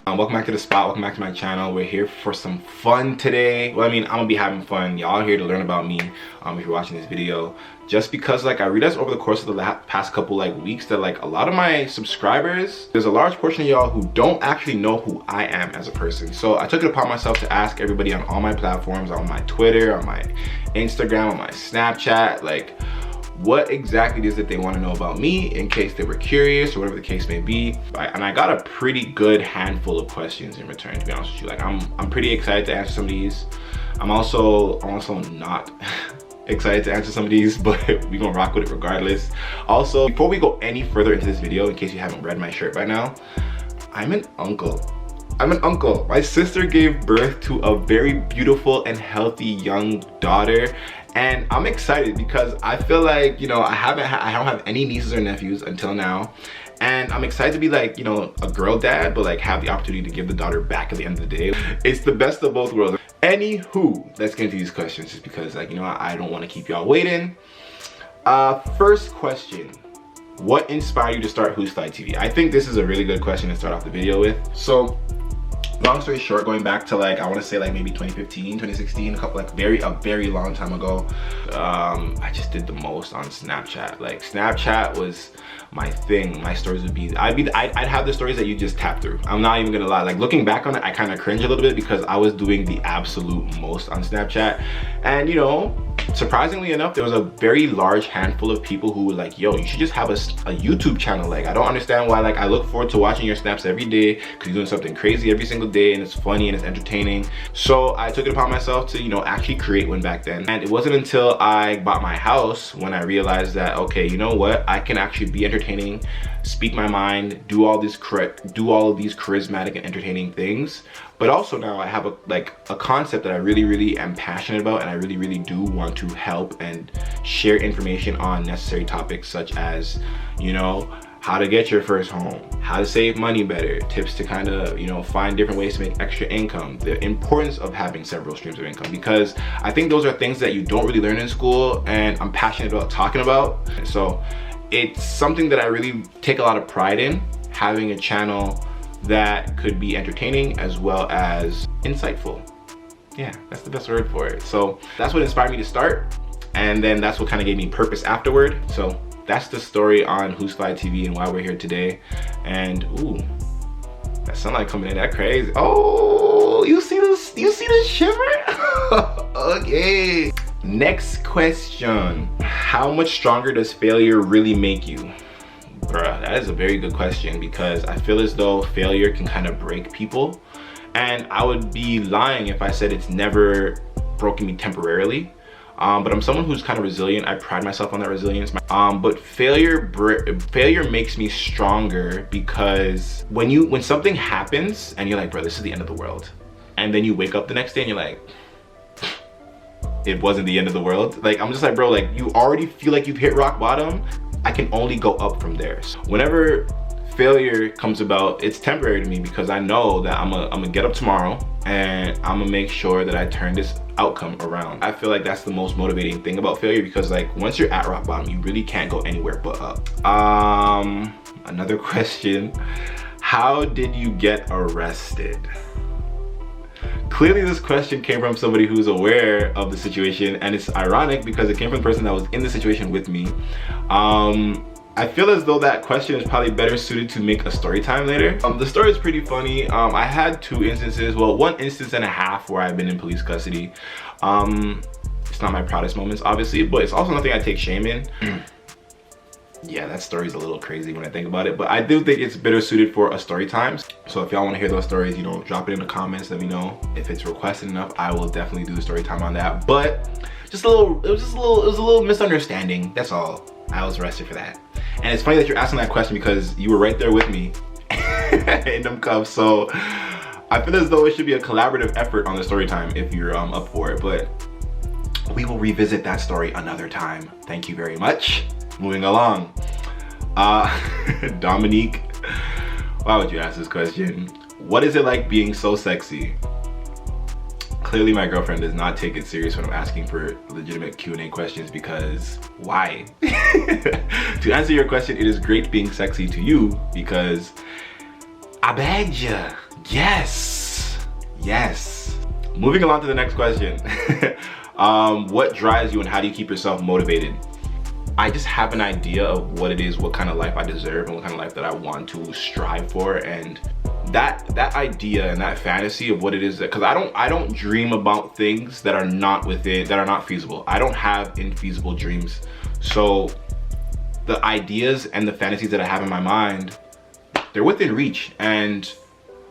Welcome back to the spot. Welcome back to my channel. We're here for some fun today. Well, I mean, I'm gonna be having fun. Y'all are here to learn about me. If you're watching this video, just because I realized over the course of the past couple weeks that a lot of my subscribers, there's a large portion of y'all who don't actually know who I am as a person. So I took it upon myself to ask everybody on all my platforms, on my Twitter, on my Instagram, on my Snapchat, what exactly is it they want to know about me, in case they were curious or whatever the case may be. And I got a pretty good handful of questions in return, to be honest with you. I'm pretty excited to answer some of these. I'm also not excited to answer some of these, but we're gonna rock with it regardless. Also, before we go any further into this video, in case you haven't read my shirt by now, I'm an uncle. My sister gave birth to a very beautiful and healthy young daughter, and I'm excited because I feel like, I don't have any nieces or nephews until now, and I'm excited to be a girl dad, but have the opportunity to give the daughter back at the end of the day. It's the best of both worlds. Anywho, let's get into these questions, just because I don't want to keep y'all waiting. First question. What inspired you to start Whose Fly TV? I think this is a really good question to start off the video with. So, long story short, going back to I want to say maybe 2015, 2016, a very long time ago, I just did the most on Snapchat. Snapchat was my thing. My stories would be, I'd have the stories that you just tap through. I'm not even gonna lie. Looking back on it, I kind of cringe a little bit because I was doing the absolute most on Snapchat. And surprisingly enough, there was a very large handful of people who were like, yo, you should just have a YouTube channel. I don't understand why. I look forward to watching your snaps every day because you're doing something crazy every single day, and it's funny and it's entertaining. So I took it upon myself to actually create one back then. And it wasn't until I bought my house when I realized that, okay, you know what, I can actually be entertaining, speak my mind, do all of these charismatic and entertaining things. But also now I have a concept that I really am passionate about, and I really do want to help and share information on necessary topics such as, how to get your first home, how to save money better, tips to kind of, find different ways to make extra income, the importance of having several streams of income, because I think those are things that you don't really learn in school, and I'm passionate about talking about. So it's something that I really take a lot of pride in, having a channel that could be entertaining as well as insightful. Yeah, that's the best word for it. So that's what inspired me to start, and then that's what kind of gave me purpose afterward. So that's the story on Whose Fly TV and why we're here today. And ooh, that sunlight coming in, that crazy. Oh, you see the shimmer? Okay. Next question. How much stronger does failure really make you? Bruh, that is a very good question, because I feel as though failure can kind of break people, and I would be lying if I said it's never broken me temporarily. But I'm someone who's kind of resilient. I pride myself on that resilience. But failure makes me stronger, because when something happens and you're like, bro, this is the end of the world, and then you wake up the next day and you're like, it wasn't the end of the world. I'm just like, bro, you already feel like you've hit rock bottom. I can only go up from there. So whenever failure comes about, it's temporary to me, because I know that I'm gonna get up tomorrow and I'm gonna make sure that I turn this outcome around. I feel like that's the most motivating thing about failure, because once you're at rock bottom, you really can't go anywhere but up. Another question. How did you get arrested? Clearly this question came from somebody who's aware of the situation, and it's ironic because it came from the person that was in the situation with me. I feel as though that question is probably better suited to make a story time later. The story is pretty funny. I had two instances, well, one instance and a half where I've been in police custody. It's not my proudest moments, obviously, but it's also nothing I take shame in. Yeah, that story's a little crazy when I think about it, but I do think it's better suited for a story time. So if y'all want to hear those stories, drop it in the comments, let me know. If it's requested enough, I will definitely do the story time on that. But it was a little misunderstanding, that's all. I was arrested for that. And it's funny that you're asking that question, because you were right there with me in them cuffs. So I feel as though it should be a collaborative effort on the story time if you're up for it, but we will revisit that story another time. Thank you very much. Moving along. Dominique, why would you ask this question? What is it like being so sexy? Clearly my girlfriend does not take it serious when I'm asking for legitimate Q&A questions, because why? To answer your question, it is great being sexy to you, because I begged ya. Yes. Yes. Moving along to the next question. What drives you and how do you keep yourself motivated? I just have an idea of what it is, what kind of life I deserve and what kind of life that I want to strive for, and that idea and that fantasy of what it is, that because I don't dream about things that are not feasible. I don't have infeasible dreams. So the ideas and the fantasies that I have in my mind, they're within reach, and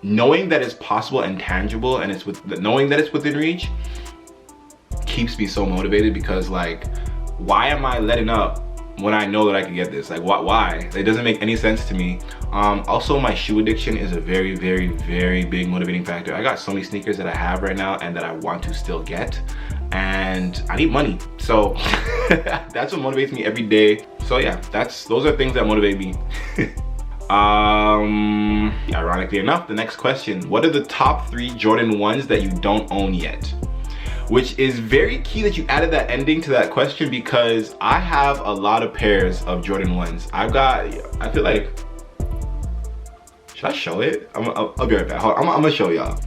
knowing that it's possible and tangible, and knowing that it's within reach keeps me so motivated, because like, why am I letting up when I know that I can get this? Like, why? It doesn't make any sense to me. Also, my shoe addiction is a very, very, very big motivating factor. I got so many sneakers that I have right now and that I want to still get, and I need money. So that's what motivates me every day. So yeah, those are things that motivate me. Ironically enough, the next question, what are the top 3 Jordan 1s that you don't own yet? Which is very key that you added that ending to that question, because I have a lot of pairs of Jordan 1s. I feel like, should I show it? I'll be right back. Hold on, I'm gonna show y'all.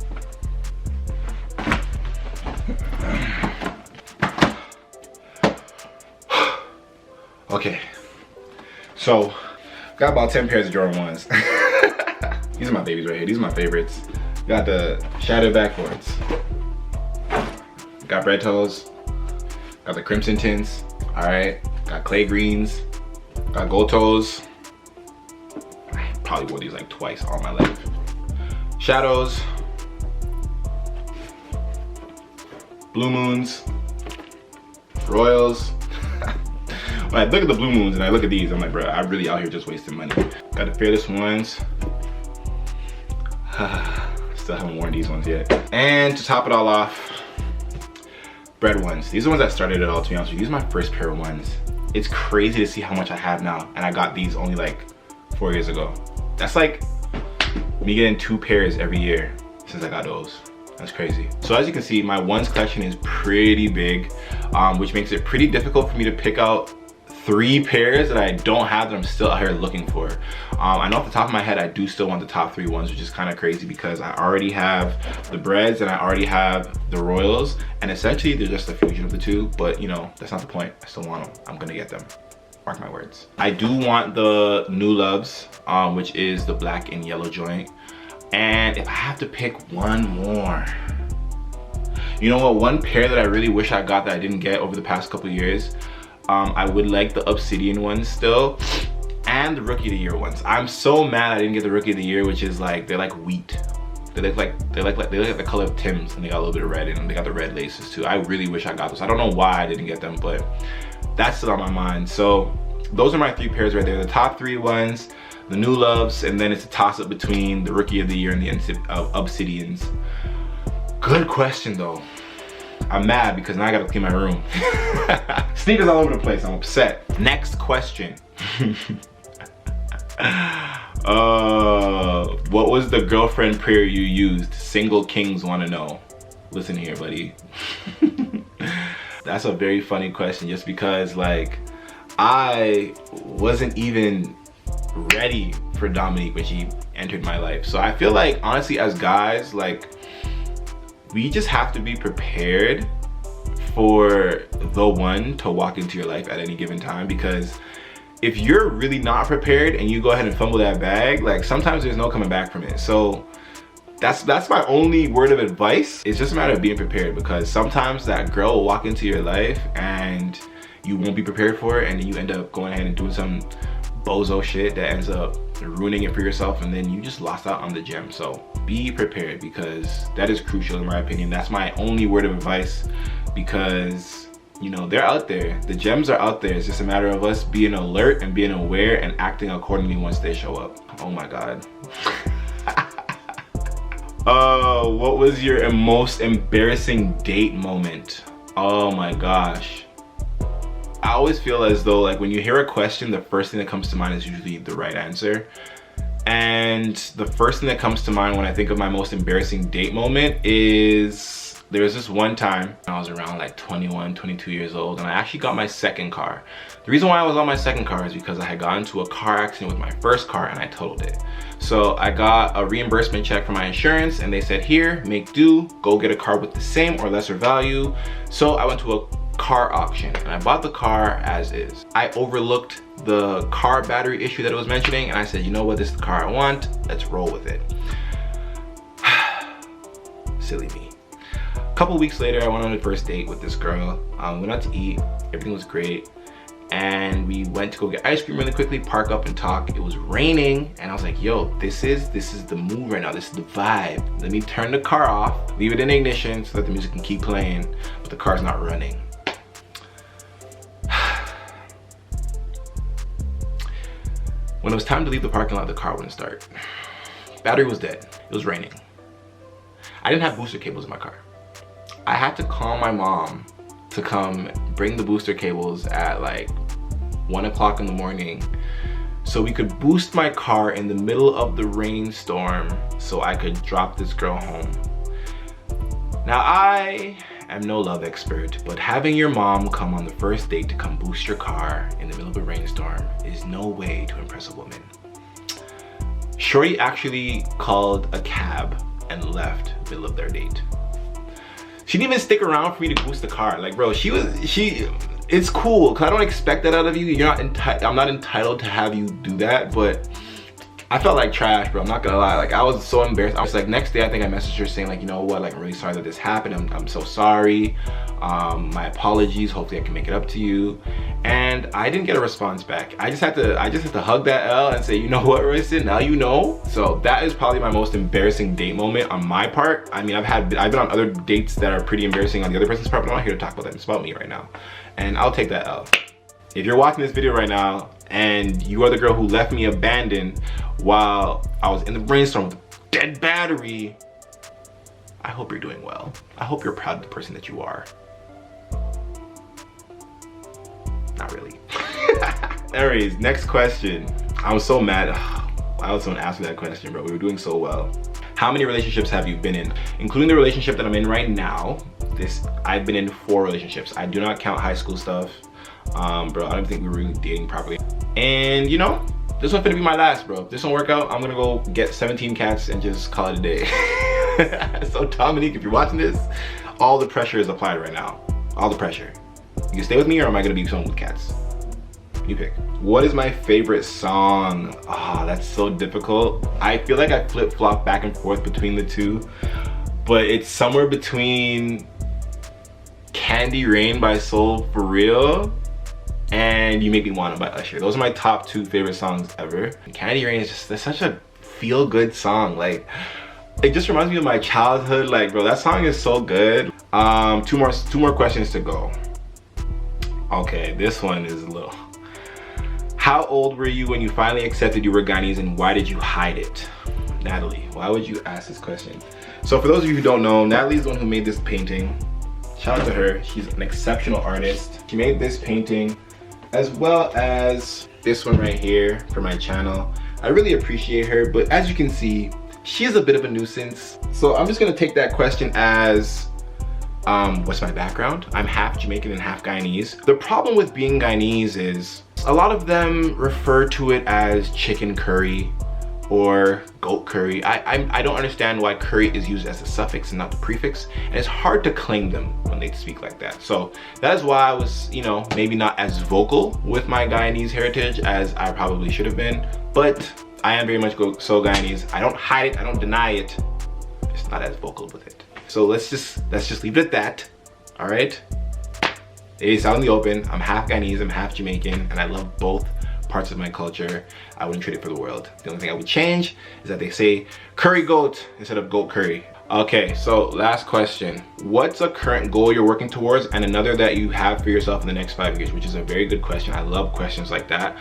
Okay, so got about 10 pairs of Jordan 1s. These are my babies right here. These are my favorites. Got the shattered backboards. Got red toes, got the crimson tints, all right, got clay greens, got gold toes. I probably wore these like twice all my life. Shadows, blue moons, royals. When I look at the blue moons and I look at these, I'm like, bro, I'm really out here just wasting money. Got the Fearless ones. Still haven't worn these ones yet. And to top it all off, Bread ones. These are the ones that started it all, to be honest with you. These are my first pair of ones. It's crazy to see how much I have now, and I got these only like 4 years ago. That's like me getting 2 pairs every year since I got those. That's crazy. So as you can see, my ones collection is pretty big, which makes it pretty difficult for me to pick out 3 pairs that I don't have that I'm still out here looking for. I know off the top of my head, I do still want the top 3 ones, which is kind of crazy because I already have the Breads and I already have the Royals, and essentially they're just a fusion of the two, but you know, that's not the point. I still want them. I'm gonna get them. Mark my words. I do want the New Loves, which is the black and yellow joint. And if I have to pick one more, you know what, one pair that I really wish I got that I didn't get over the past couple years, I would like the Obsidian ones still, and the Rookie of the Year ones. I'm so mad I didn't get the Rookie of the Year, which is like, they're like wheat. They look like the color of Tim's, and they got a little bit of red in them. They got the red laces too. I really wish I got those. I don't know why I didn't get them, but that's still on my mind. So those are my 3 pairs right there. The top 3 ones, the New Loves, and then it's a toss up between the Rookie of the Year and the Obsidians. Good question though. I'm mad because now I gotta clean my room. Sneakers all over the place, I'm upset. Next question. What was the girlfriend prayer you used? Single kings wanna know. Listen here, buddy. That's a very funny question, just because like, I wasn't even ready for Dominique when she entered my life. So I feel like, honestly, as guys, like, we just have to be prepared for the one to walk into your life at any given time, because if you're really not prepared and you go ahead and fumble that bag, like, sometimes there's no coming back from it. So that's my only word of advice. It's just a matter of being prepared, because sometimes that girl will walk into your life and you won't be prepared for it, and then you end up going ahead and doing some bozo shit that ends up ruining it for yourself, and then you just lost out on the gem. So be prepared, because that is crucial in my opinion. That's my only word of advice, because you know, they're out there. The gems are out there. It's just a matter of us being alert and being aware and acting accordingly once they show up. Oh my God. What was your most embarrassing date moment? Oh my gosh. I always feel as though, like, when you hear a question, the first thing that comes to mind is usually the right answer. And the first thing that comes to mind when I think of my most embarrassing date moment is There was this one time I was around like 21, 22 years old, and I actually got my second car. The reason why I was on my second car is because I had gotten into a car accident with my first car and I totaled it. So I got a reimbursement check from my insurance and they said, here, make do, go get a car with the same or lesser value. So I went to a car auction and I bought the car as is. I overlooked the car battery issue that it was mentioning and I said, you know what, this is the car I want, let's roll with it. Silly me. A couple weeks later, I went on a first date with this girl. We went out to eat, everything was great. And we went to go get ice cream really quickly, park up and talk. It was raining and I was like, yo, this is the move right now. This is the vibe. Let me turn the car off, leave it in ignition so that the music can keep playing, but the car's not running. When it was time to leave the parking lot, the car wouldn't start. Battery was dead. It was raining. I didn't have booster cables in my car. I had to call my mom to come bring the booster cables at like 1 o'clock in the morning so we could boost my car in the middle of the rainstorm so I could drop this girl home. Now I am no love expert, but having your mom come on the first date to come boost your car in the middle of a rainstorm is no way to impress a woman. Shorty actually called a cab and left middle of their date. She didn't even stick around for me to boost the car. Like, bro, it's cool, cause I don't expect that out of you. I'm not entitled to have you do that, but I felt like trash, bro. I'm not gonna lie. Like, I was so embarrassed. I was like, next day, I think I messaged her saying like, you know what? Like, I'm really sorry that this happened. I'm so sorry. My apologies. Hopefully I can make it up to you. And I didn't get a response back. I just had to hug that L and say, you know what, Royston, now you know. So that is probably my most embarrassing date moment on my part. I mean, I've been on other dates that are pretty embarrassing on the other person's part, but I'm not here to talk about that. It's about me right now. And I'll take that L. If you're watching this video right now and you are the girl who left me abandoned while I was in the brainstorm with a dead battery, I hope you're doing well. I hope you're proud of the person that you are. Not really. Anyways, next question. I was so mad. I was someone asked me that question, bro. We were doing so well. How many relationships have you been in? Including the relationship that I'm in right now, I've been in 4 relationships. I do not count high school stuff. Bro, I don't think we were really dating properly. And you know, this one's gonna be my last, bro. If this don't work out, I'm gonna go get 17 cats and just call it a day. So Dominique, if you're watching this, all the pressure is applied right now. All the pressure. You can stay with me or am I gonna be someone with cats? You pick. What is my favorite song? That's so difficult. I feel like I flip-flop back and forth between the two, but it's somewhere between Candy Rain by Soul For Real and You Make Me Wanna by Usher. Those are my top 2 favorite songs ever. Candy Rain is just such a feel-good song. Like, it just reminds me of my childhood. Like, bro, that song is so good. Two more questions to go. Okay, this one is a little. How old were you when you finally accepted you were Guyanese and why did you hide it? Natalie, why would you ask this question? So for those of you who don't know, Natalie's the one who made this painting. Shout out to her, she's an exceptional artist. She made this painting as well as this one right here for my channel. I really appreciate her, but as you can see, she is a bit of a nuisance. So I'm just gonna take that question as, what's my background? I'm half Jamaican and half Guyanese. The problem with being Guyanese is a lot of them refer to it as chicken curry or goat curry. I don't understand why curry is used as a suffix and not the prefix, and it's hard to claim them when they speak like that. So that is why I was, you know, maybe not as vocal with my Guyanese heritage as I probably should have been, but I am very much so Guyanese. I don't hide it, I don't deny it, just not as vocal with it. So let's just leave it at that, all right? It's out in the open. I'm half Guyanese, I'm half Jamaican, and I love both parts of my culture. I wouldn't trade it for the world. The only thing I would change is that they say curry goat instead of goat curry. Okay, so last question. What's a current goal you're working towards and another that you have for yourself in the next 5 years? Which is a very good question. I love questions like that.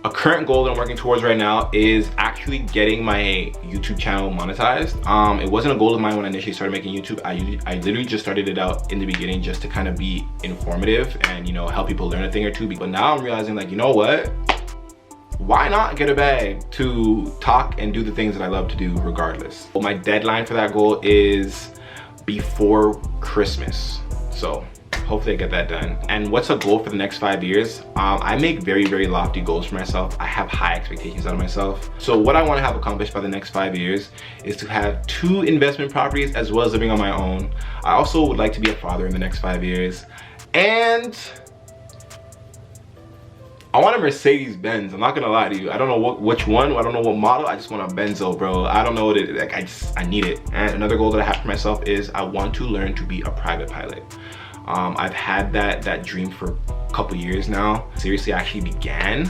A current goal that I'm working towards right now is actually getting my YouTube channel monetized. It wasn't a goal of mine when I initially started making YouTube. I literally just started it out in the beginning just to kind of be informative and, you know, help people learn a thing or two. But now I'm realizing, like, you know what? Why not get a bag to talk and do the things that I love to do regardless? Well, my deadline for that goal is before Christmas. So hopefully I get that done. And what's a goal for the next 5 years? I make very, very lofty goals for myself. I have high expectations out of myself. So what I want to have accomplished by the next 5 years is to have 2 investment properties as well as living on my own. I also would like to be a father in the next 5 years. And I want a Mercedes Benz. I'm not gonna lie to you. I don't know which one. I don't know what model. I just want a Benzo, bro. I don't know what it is. Like, I need it. And another goal that I have for myself is I want to learn to be a private pilot. I've had that dream for a couple years now. Seriously, I actually began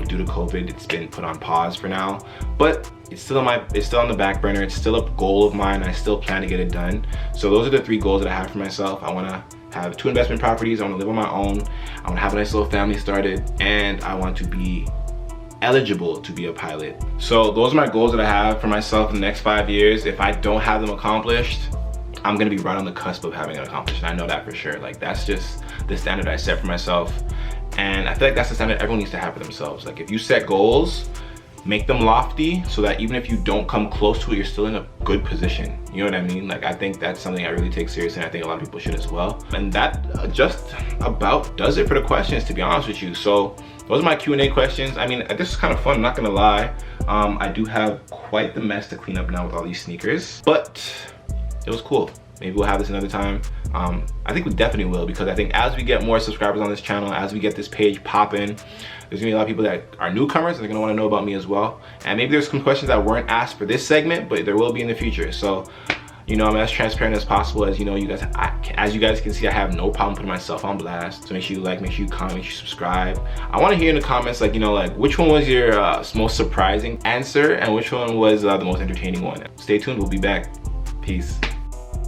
due to COVID. It's been put on pause for now, but it's still on the back burner. It's still a goal of mine. I still plan to get it done. So those are the 3 goals that I have for myself. I want to have 2 investment properties. I want to live on my own. I want to have a nice little family started, and I want to be eligible to be a pilot. So those are my goals that I have for myself in the next 5 years. If I don't have them accomplished, I'm gonna be right on the cusp of having it accomplished. And I know that for sure. Like, that's just the standard I set for myself. And I feel like that's the standard everyone needs to have for themselves. Like, if you set goals, make them lofty so that even if you don't come close to it, you're still in a good position. You know what I mean? Like, I think that's something I really take seriously, and I think a lot of people should as well. And that just about does it for the questions, to be honest with you. So those are my Q&A questions. I mean, this is kind of fun, I'm not gonna lie. I do have quite the mess to clean up now with all these sneakers, but it was cool. Maybe we'll have this another time. I think we definitely will, because I think as we get more subscribers on this channel, as we get this page popping, there's gonna be a lot of people that are newcomers and they're gonna wanna know about me as well. And maybe there's some questions that weren't asked for this segment, but there will be in the future. So, you know, I'm as transparent as possible. As you know, you guys, as you guys can see, I have no problem putting myself on blast. So make sure you like, make sure you comment, make sure you subscribe. I wanna hear in the comments, like, you know, like, which one was your most surprising answer and which one was the most entertaining one. Stay tuned, we'll be back. Peace.